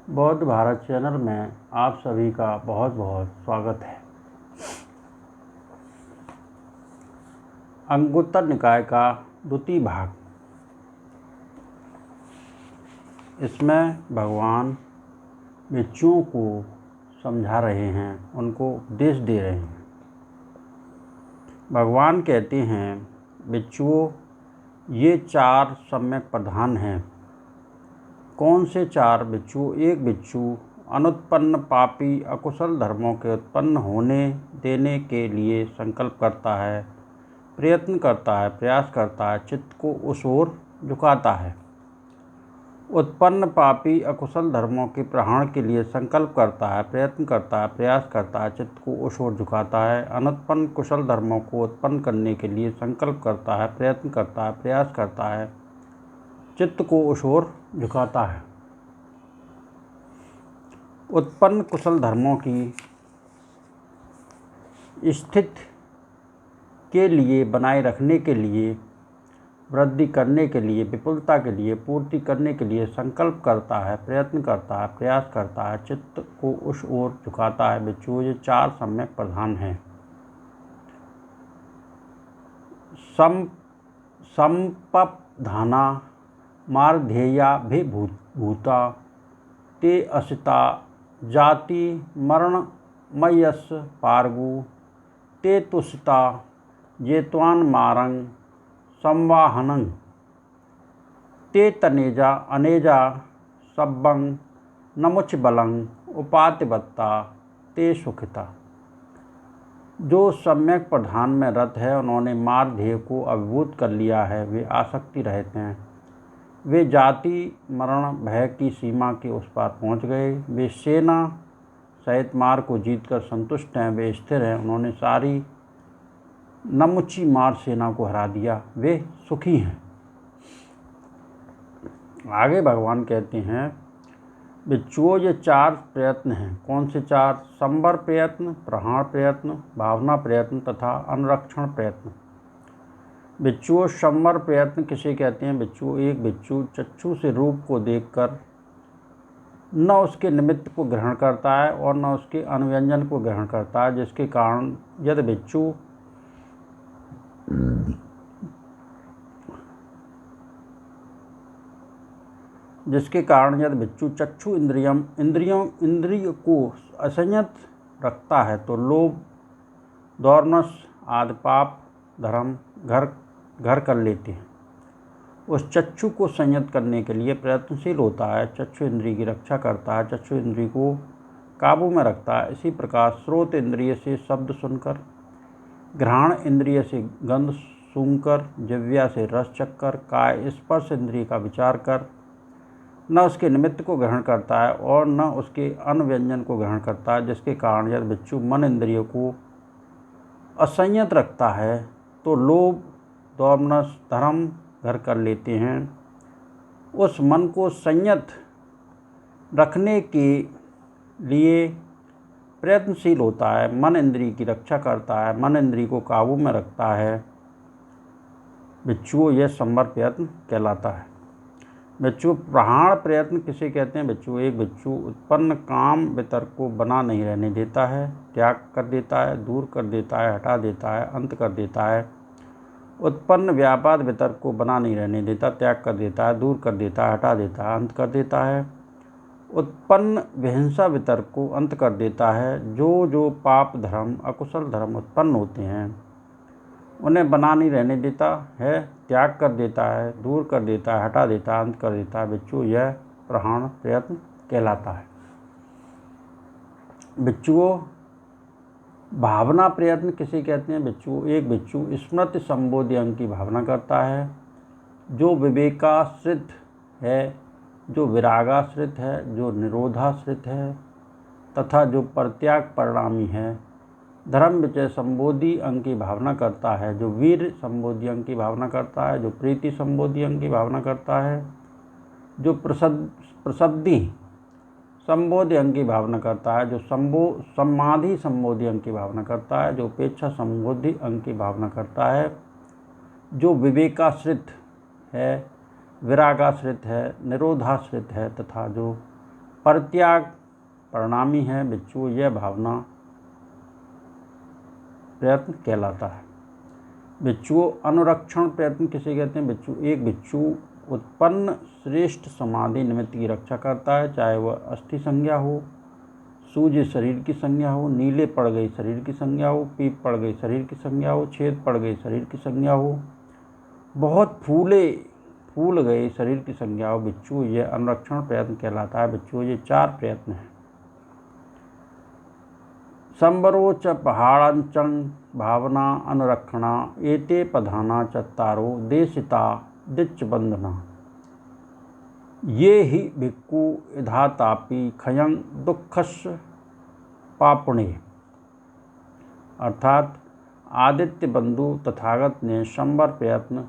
बौद्ध भारत चैनल में आप सभी का बहुत बहुत स्वागत है। अंगुत्तर निकाय का द्वितीय भाग। इसमें भगवान भिक्षुओं को समझा रहे हैं, उनको उपदेश दे रहे हैं। भगवान कहते हैं, भिक्षुओं, ये 4 सम्यक प्रधान हैं। कौन से 4 भिक्षु? एक भिक्षु अनुत्पन्न पापी अकुशल धर्मों के उत्पन्न होने देने के लिए संकल्प करता है, प्रयत्न करता है, प्रयास करता है, चित्त को उस ओर झुकाता है। उत्पन्न पापी अकुशल धर्मों के प्रहार के लिए संकल्प करता है, प्रयत्न करता है, प्रयास करता है, चित्त को उस ओर झुकाता है। अनुत्पन्न कुशल धर्मों को उत्पन्न करने के लिए संकल्प करता है, प्रयत्न करता है, प्रयास करता है, चित्त को उस ओर झुकाता है। उत्पन्न कुशल धर्मों की स्थिति के लिए, बनाए रखने के लिए, वृद्धि करने के लिए, विपुलता के लिए, पूर्ति करने के लिए संकल्प करता है, प्रयत्न करता है, प्रयास करता है, चित्त को उस ओर झुकाता है। भिक्षु, ये 4 सम्यक प्रधान हैं। संपधाना मार्धेयाभिभूता ते असिता जाति मरणमयस् पार्गु ते तुषिता जेत्वान् मारं संवाहनं ते तनेजा अनेजा सब्बं नमुच बलं उपातिवत्ता ते सुखिता। जो सम्यक प्रधान में रत है, उन्होंने मार्धेय को अभिभूत कर लिया है, वे आसक्ति रहित हैं। वे जाति मरण भय की सीमा के उस पार पहुंच गए। वे सेना सहित मार को जीतकर संतुष्ट हैं, वे स्थिर हैं। उन्होंने सारी नमुची मार सेना को हरा दिया, वे सुखी हैं। आगे भगवान कहते हैं, भिक्षुओं, ये 4 प्रयत्न हैं। कौन से 4? संवर प्रयत्न, प्रहार प्रयत्न, भावना प्रयत्न तथा अनुरक्षण प्रयत्न। भिक्षुओं, संवर प्रयत्न किसे कहते हैं? भिक्षु, एक भिक्षु चक्षु से रूप को देखकर न उसके निमित्त को ग्रहण करता है और न उसके अनुव्यंजन को ग्रहण करता है, जिसके कारण यदि भिक्षु चक्षु इंद्रिय को असंयत रखता है तो लोभ, दौर्नस आदि पाप धर्म घर कर लेते हैं। उस चक्षु को संयत करने के लिए प्रयत्नशील होता है, चक्षु इंद्रिय की रक्षा करता है, चक्षु इंद्रिय को काबू में रखता है। इसी प्रकार श्रोत इंद्रिय से शब्द सुनकर, घ्राण इंद्रिय से गंध सूंघकर, जिह्वा से रस चखकर, काय स्पर्श इंद्रिय का विचार कर न उसके निमित्त को ग्रहण करता है और न उसके अनुव्यंजन को ग्रहण करता है, जिसके कारण यदि भिक्षु मन इंद्रियों को असंयत रखता है तो लोभ, दौर्नस, धर्म घर कर लेते हैं। उस मन को संयत रखने के लिए प्रयत्नशील होता है, मन इंद्रिय की रक्षा करता है, मन इंद्रिय को काबू में रखता है। भिक्षुओं, यह संवर प्रयत्न कहलाता है। भिक्षु, प्रहार प्रयत्न किसे कहते हैं? भिक्षु, एक भिक्षु उत्पन्न काम वितर्क को बना नहीं रहने देता है, त्याग कर देता है, दूर कर देता है, हटा देता है, अंत कर देता है। उत्पन्न व्यापाद वितर्क को बना नहीं रहने देता, त्याग कर देता है, दूर कर देता है, हटा देता है, अंत कर देता है। उत्पन्न विहिंसा वितर्क को अंत कर देता है। जो पाप धर्म, अकुशल धर्म उत्पन्न होते हैं, उन्हें बना नहीं रहने देता है, त्याग कर देता है, दूर कर देता है, हटा देता है, अंत कर देता है। भिक्षु, यह प्रहार प्रयत्न कहलाता है। भिक्षुओं, भावना प्रयत्न किसे कहते हैं? भिक्षु, एक भिक्षु स्मृति संबोधि अंग की भावना करता है, जो विवेकाश्रित है, जो विरागाश्रित है, जो निरोधाश्रित है तथा जो परित्याग परिणामी है। धर्म विजय संबोधि अंग की भावना करता है, जो वीर संबोधि अंग की भावना करता है, जो प्रीति संबोधि अंग की भावना करता है, जो प्रसब्धि संबोधि अंग की भावना करता है, जो समाधि संबोधि अंग की भावना करता है, जो उपेक्षा संबोधि अंग की भावना करता है, जो विवेकाश्रित है, विरागाश्रित है, निरोधाश्रित है तथा जो परित्याग परिणामी है भिक्षु, यह भावना प्रयत्न कहलाता है। भिक्षु अनुरक्षण प्रयत्न किसे कहते हैं? एक भिक्षु उत्पन्न श्रेष्ठ समाधि निमित्त की रक्षा करता है, चाहे वह अस्थि संज्ञा हो, सूजे शरीर की संज्ञा हो, नीले पड़ गई शरीर की संज्ञा हो, पीप पड़ गई शरीर की संज्ञा हो, छेद पड़ गई शरीर की संज्ञा हो, बहुत फूल गए शरीर की संज्ञा हो। भिक्षु यह अनुरक्षण प्रयत्न कहलाता है। भिक्षु ये 4 प्रयत्न हैं। संबरोच पहाड़ंचं भावना अनुरक्षणा एते पधाना चत्तारो देशिता दिच्च बंधना ये ही भिक्खु इधातापि खयं दुःखस्य पापुणे। अर्थात आदित्य बंधु तथागत ने संबर प्रयत्न,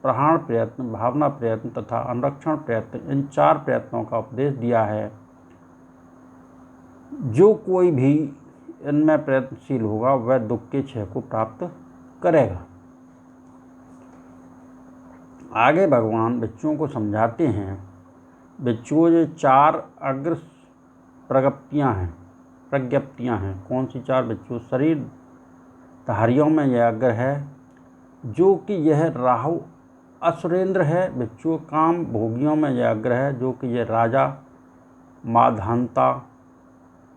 प्रहाण प्रयत्न, भावना प्रयत्न तथा अनुरक्षण प्रयत्न, इन 4 प्रयत्नों का उपदेश दिया है। जो कोई भी इनमें प्रयत्नशील होगा वह दुख के क्षय को प्राप्त करेगा। आगे भगवान भिक्षुओं को समझाते हैं। भिक्षुओं ये 4 अग्र प्रज्ञप्तियाँ हैं। कौन सी 4? भिक्षु शरीर धारियों में यह अग्र है, जो कि यह राहु असुरेंद्र है। भिक्षु काम भोगियों में यह अग्र है, जो कि यह राजा माधांता।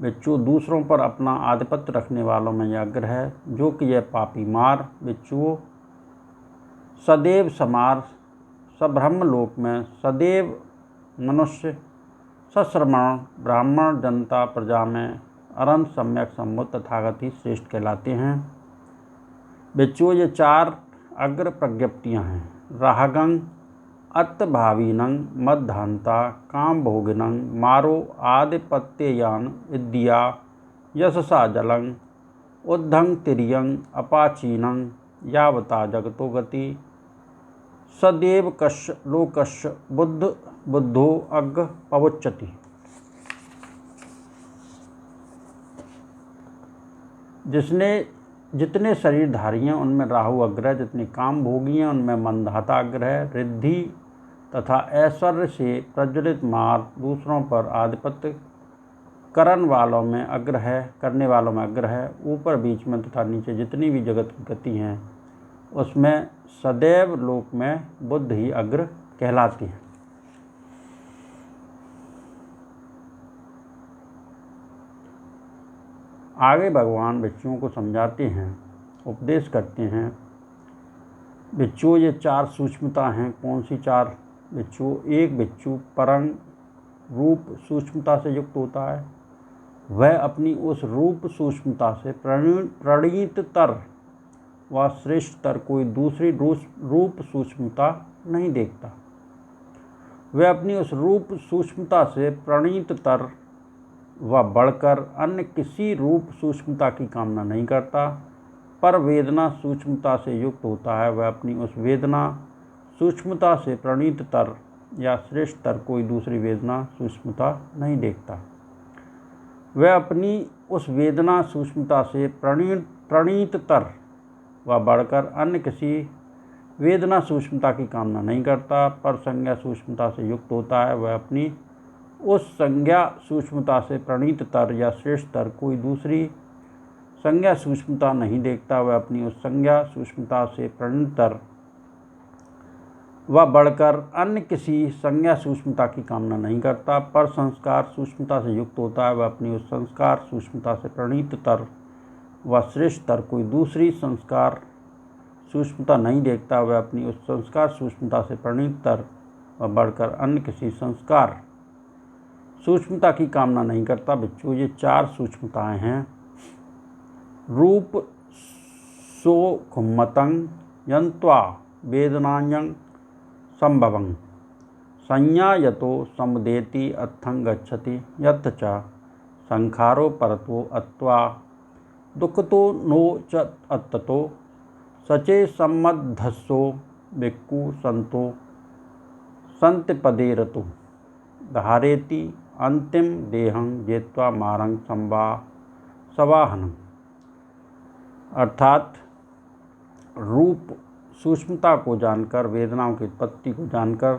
भिक्षु दूसरों पर अपना आधिपत्य रखने वालों में यह अग्र है, जो कि यह पापी मार। भिक्षुओं सदैव समार सब्रह्मलोक में सदैव मनुष्य सश्रमण ब्राह्मण जनता प्रजा में अरंत सम्यक सम्मुत तथागत ही श्रेष्ठ कहलाते हैं। भिक्षुओं ये 4 अग्र प्रज्ञप्तियाँ हैं। राहगं अत्तभाविनं मद्धांता काम भोगिनं मारो आदिपत्ययान विद्या यशसा जलं उद्धं तिर्यं अपाचीनं यावता जगतो गति सदैव कस्य लोकस्य बुद्धो अग्ग पवुच्यति। जितने शरीरधारी हैं उनमें राहु अग्र है, जितने काम भोगी हैं उनमें मंदाता अग्र है। रिद्धि तथा ऐश्वर्य से प्रज्वलित मार्ग दूसरों पर आधिपत्य करने वालों में अग्र है। ऊपर बीच में तथा नीचे जितनी भी जगत की गति हैं उसमें सदैव लोक में बुद्ध ही अग्र कहलाती हैं। आगे भगवान भिक्षुओं को समझाते हैं, उपदेश करते हैं। भिक्षुओं ये 4 सूक्ष्मता हैं। कौन सी 4? भिक्षु एक भिक्षु परम रूप सूक्ष्मता से युक्त होता है। वह अपनी उस रूप सूक्ष्मता से प्रणीततर व श्रेष्ठतर कोई दूसरी रूप सूक्ष्मता नहीं देखता। वह अपनी उस रूप सूक्ष्मता से प्रणीततर व बढ़कर अन्य किसी रूप सूक्ष्मता की कामना नहीं करता। पर वेदना सूक्ष्मता से युक्त होता है। वह अपनी उस वेदना सूक्ष्मता से प्रणीततर या श्रेष्ठतर कोई दूसरी वेदना सूक्ष्मता नहीं देखता। वह अपनी उस वेदना सूक्ष्मता से प्रणीततर व बढ़कर अन्य किसी वेदना सूक्ष्मता की कामना नहीं करता। पर संज्ञा सूक्ष्मता से युक्त होता है। वह अपनी उस संज्ञा सूक्ष्मता से प्रणीततर या श्रेष्ठतर कोई दूसरी संज्ञा सूक्ष्मता नहीं देखता। वह अपनी उस संज्ञा सूक्ष्मता से प्रणीततर व बढ़कर अन्य किसी संज्ञा सूक्ष्मता की कामना नहीं करता। पर संस्कार सूक्ष्मता से युक्त होता है। वह अपनी उस संस्कार सूक्ष्मता से प्रणीततर व श्रेष्ठतर कोई दूसरी संस्कार सूक्ष्मता नहीं देखता। वह अपनी उस संस्कार सूक्ष्मता से प्रणीततर व बढ़कर अन्य किसी संस्कार सूक्ष्मता की कामना नहीं करता। भिक्षु ये 4 सूक्ष्मताएं हैं। रूप सो खुम्मतं यन्त्वा वेदनायं संभवं संज्ञा यतो समुदेति अत्थं गच्छति यत् च संखारो परतो अत्वा दुःखतो नो च अत्ततो सचे सम्मद्धस्सो भिक्खु संतो संतपदेरतो धारेति अंतिम देहं जेत्वा मारं सवाहनम्। अर्थात रूप सूक्ष्मता को जानकर, वेदनाओं की उत्पत्ति को जानकर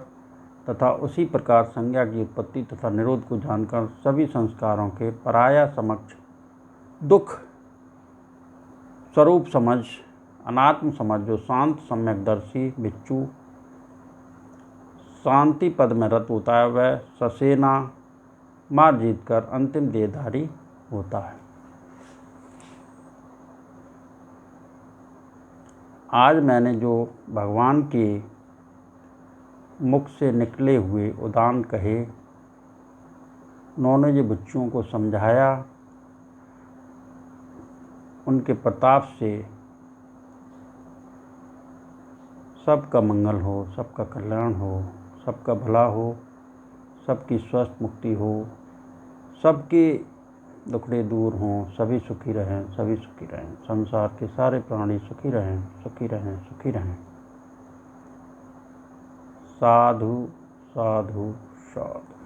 तथा उसी प्रकार संज्ञा की उत्पत्ति तथा निरोध को जानकर सभी संस्कारों के पराया समक्ष दुख स्वरूप समझ, अनात्म समझ, जो शांत सम्यकदर्शी बिच्छू शांति पद में रत होता है, वह ससेना मार जीत कर अंतिम देहधारी होता है। आज मैंने जो भगवान के मुख से निकले हुए उदान कहे, उन्होंने जो बच्चों को समझाया, उनके प्रताप से सबका मंगल हो, सबका कल्याण हो, सबका भला हो, सबकी स्वस्थ मुक्ति हो, सबके दुखड़े दूर हों, सभी सुखी रहें, सभी सुखी रहें, संसार के सारे प्राणी सुखी रहें, सुखी रहें, सुखी रहें। साधु साधु साधु।